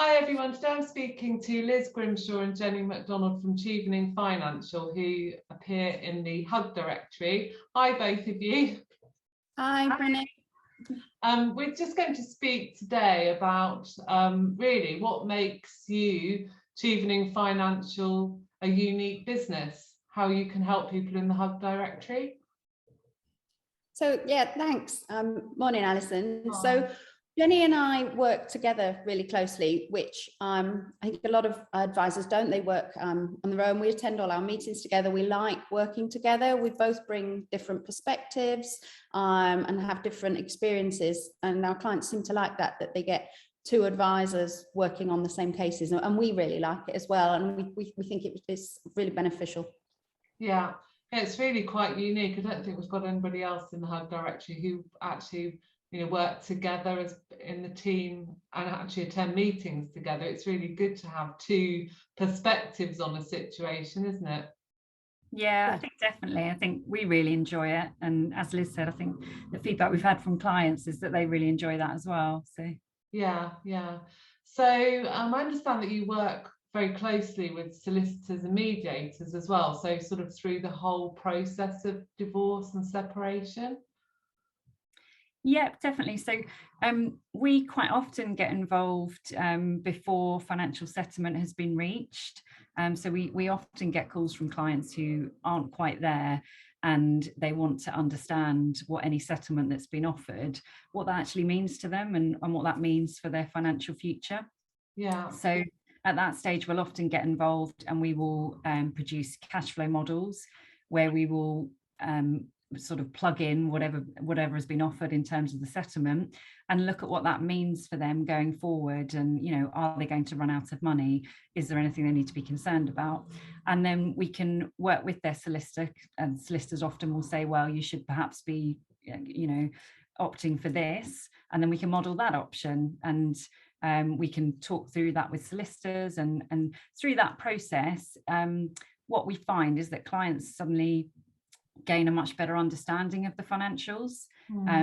Hi everyone, today I'm speaking to Liz Grimshaw and Jenni Macdonald from Chevening Financial, who appear in the Hug directory. Hi both of you. Hi, Brennan. We're just going to speak today about really what makes you, Chevening Financial, a unique business, how you can help people in the Hug directory. So yeah, thanks. Morning, Alison. Hi. So Jenni and I work together really closely, which I think a lot of advisors don't. They work on their own. We attend all our meetings together. We like working together. We both bring different perspectives and have different experiences. And our clients seem to like that they get two advisors working on the same cases. And we really like it as well. And we think it is really beneficial. Yeah, it's really quite unique. I don't think we've got anybody else in the Hug directory who actually work together as in the team and actually attend meetings together. It's really good to have two perspectives on a situation, isn't it? Yeah, I think definitely. I think we really enjoy it. And as Liz said, I think the feedback we've had from clients is that they really enjoy that as well. So yeah. So I understand that you work very closely with solicitors and mediators as well. So sort of through the whole process of divorce and separation. Yeah, definitely. So we quite often get involved before financial settlement has been reached. So we often get calls from clients who aren't quite there and they want to understand what any settlement that's been offered, what that actually means to them and what that means for their financial future. Yeah. So at that stage, we'll often get involved and we will produce cash flow models where we will sort of plug in whatever has been offered in terms of the settlement and look at what that means for them going forward. And are they going to run out of money? Is there anything they need to be concerned about? And then we can work with their solicitor, and solicitors often will say, well, you should perhaps be opting for this, and then we can model that option, and we can talk through that with solicitors, and through that process what we find is that clients suddenly gain a much better understanding of the financials.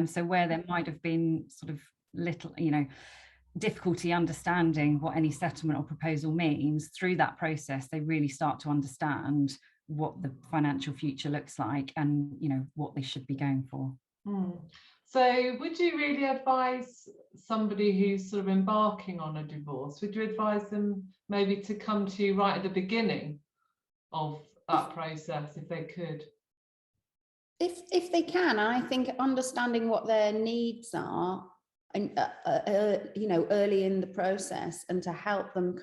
So where there might have been sort of little difficulty understanding what any settlement or proposal means, through that process they really start to understand what the financial future looks like and what they should be going for. So would you really advise somebody who's sort of embarking on a divorce, would you advise them maybe to come to you right at the beginning of that process if they could? If they can, I think understanding what their needs are, and early in the process, and to help them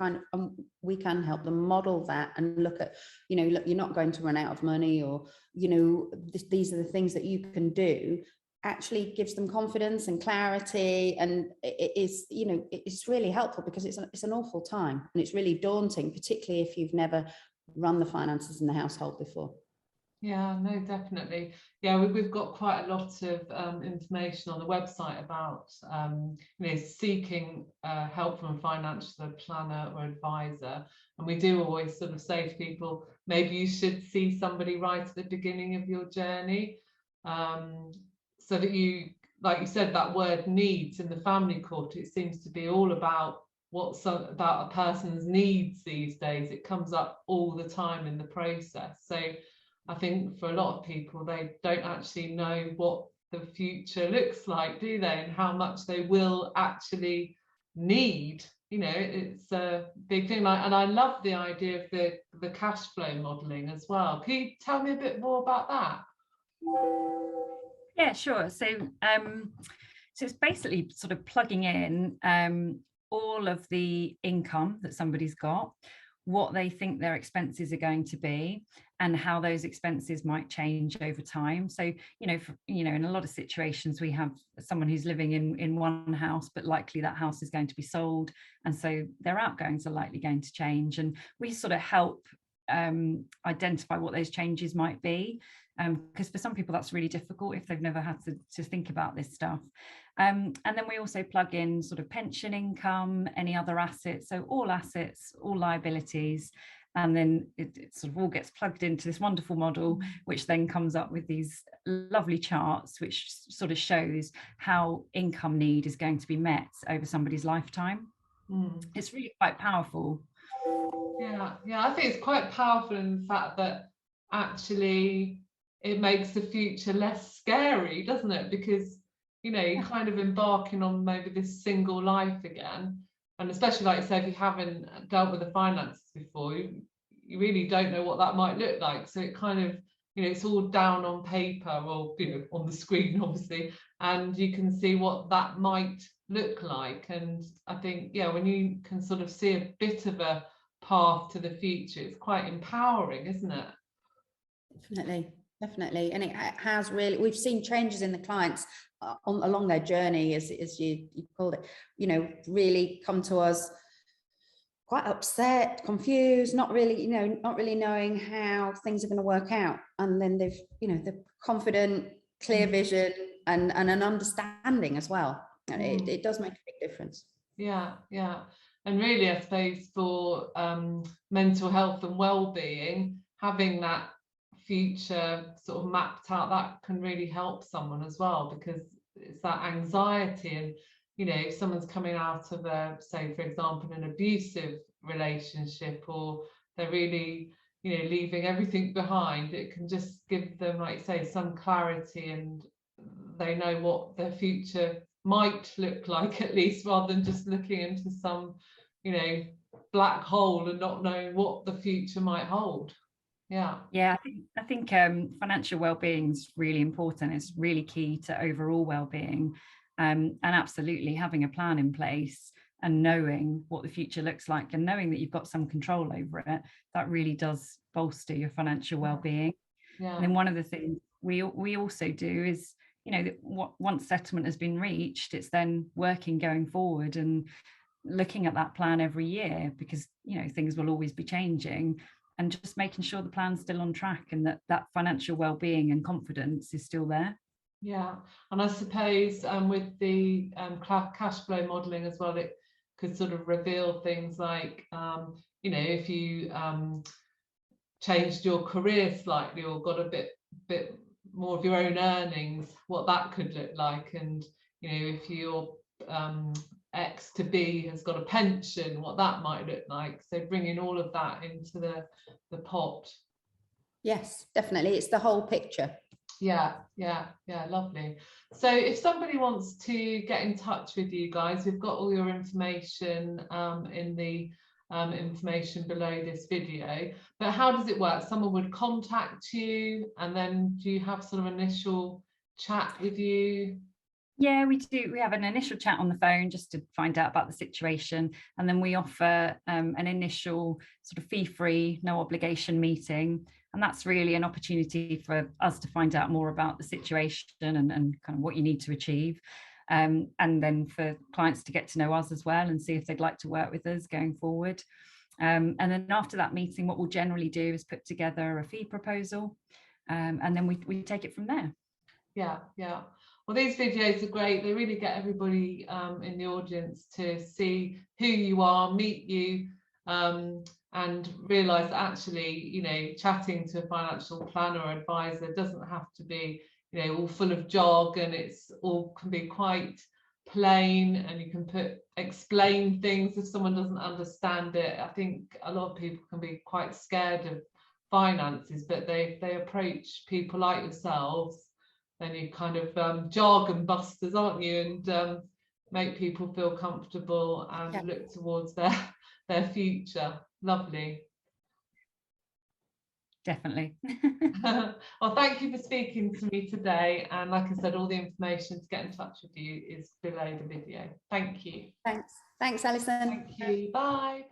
we can help them model that and look at, look, you're not going to run out of money, or these are the things that you can do, actually gives them confidence and clarity. And it is, it's really helpful, because it's an awful time and it's really daunting, particularly if you've never run the finances in the household before. Yeah, no, definitely. Yeah, we've got quite a lot of information on the website about seeking help from a financial planner or advisor. And we do always sort of say to people, maybe you should see somebody right at the beginning of your journey, so that you, like you said, that word needs in the family court, it seems to be all about about a person's needs these days. It comes up all the time in the process. So I think for a lot of people, they don't actually know what the future looks like, do they? And how much they will actually need. It's a big thing. And I love the idea of the cash flow modelling as well. Can you tell me a bit more about that? Yeah, sure. So it's basically sort of plugging in all of the income that somebody's got, what they think their expenses are going to be, and how those expenses might change over time. So, in a lot of situations, we have someone who's living in one house, but likely that house is going to be sold. And so their outgoings are likely going to change. And we sort of help identify what those changes might be. Because for some people that's really difficult if they've never had to think about this stuff. And then we also plug in sort of pension income, any other assets, so all assets, all liabilities, and then it sort of all gets plugged into this wonderful model, which then comes up with these lovely charts, which sort of shows how income need is going to be met over somebody's lifetime. It's really quite powerful. Yeah, I think it's quite powerful in the fact that actually it makes the future less scary, doesn't it? Because, you know, you're kind of embarking on maybe this single life again. And especially, like you say, if you haven't dealt with the finances before, you really don't know what that might look like. So it kind of, you know, it's all down on paper, or, you know, on the screen, obviously, and you can see what that might look like. And I think, yeah, when you can sort of see a bit of a path to the future, it's quite empowering, isn't it? Definitely, and it has really, we've seen changes in the clients along their journey, as you called it, you know, really come to us quite upset, confused, not really knowing how things are going to work out, and then they've, you know, they're confident, clear vision, and an understanding as well. And it does make a big difference. Yeah. And really, I suppose for mental health and well-being, having that future sort of mapped out, that can really help someone as well, because it's that anxiety. And, you know, if someone's coming out of a, say, for example, an abusive relationship, or they're really, you know, leaving everything behind, it can just give them, like you say, some clarity, and they know what their future might look like, at least, rather than just looking into some, you know, black hole and not knowing what the future might hold. Yeah, I think financial well-being is really important. It's really key to overall well-being, and absolutely having a plan in place and knowing what the future looks like, and knowing that you've got some control over it, that really does bolster your financial well-being. And then one of the things we also do is, you know, that once settlement has been reached, it's then working going forward and looking at that plan every year, because, you know, things will always be changing, and just making sure the plan's still on track, and that financial well-being and confidence is still there. Yeah, and I suppose with the cash flow modelling as well, it could sort of reveal things like, you know, if you changed your career slightly, or got a bit more of your own earnings, what that could look like. And, you know, if your X to B has got a pension, what that might look like. So bringing all of that into the pot. Yes, definitely, it's the whole picture. Yeah, lovely. So if somebody wants to get in touch with you guys, we've got all your information in the information below this video, but how does it work? Someone would contact you, and then do you have sort of initial chat with you? Yeah, we do. We have an initial chat on the phone just to find out about the situation, and then we offer an initial sort of fee-free, no obligation meeting, and that's really an opportunity for us to find out more about the situation and kind of what you need to achieve, and then for clients to get to know us as well and see if they'd like to work with us going forward. And then after that meeting, what we'll generally do is put together a fee proposal, and then we take it from there. Yeah. Well, these videos are great. They really get everybody in the audience to see who you are, meet you, and realise that actually, you know, chatting to a financial planner or advisor doesn't have to be, you know, all full of jargon. It's all can be quite plain, and you can explain things if someone doesn't understand it. I think a lot of people can be quite scared of finances, but they approach people like yourselves, then you kind of jargon busters, aren't you, and make people feel comfortable and look towards their future. Lovely. Definitely. Well, thank you for speaking to me today, and like I said, all the information to get in touch with you is below the video. Thank you. Thanks Alison. Thank you. Bye.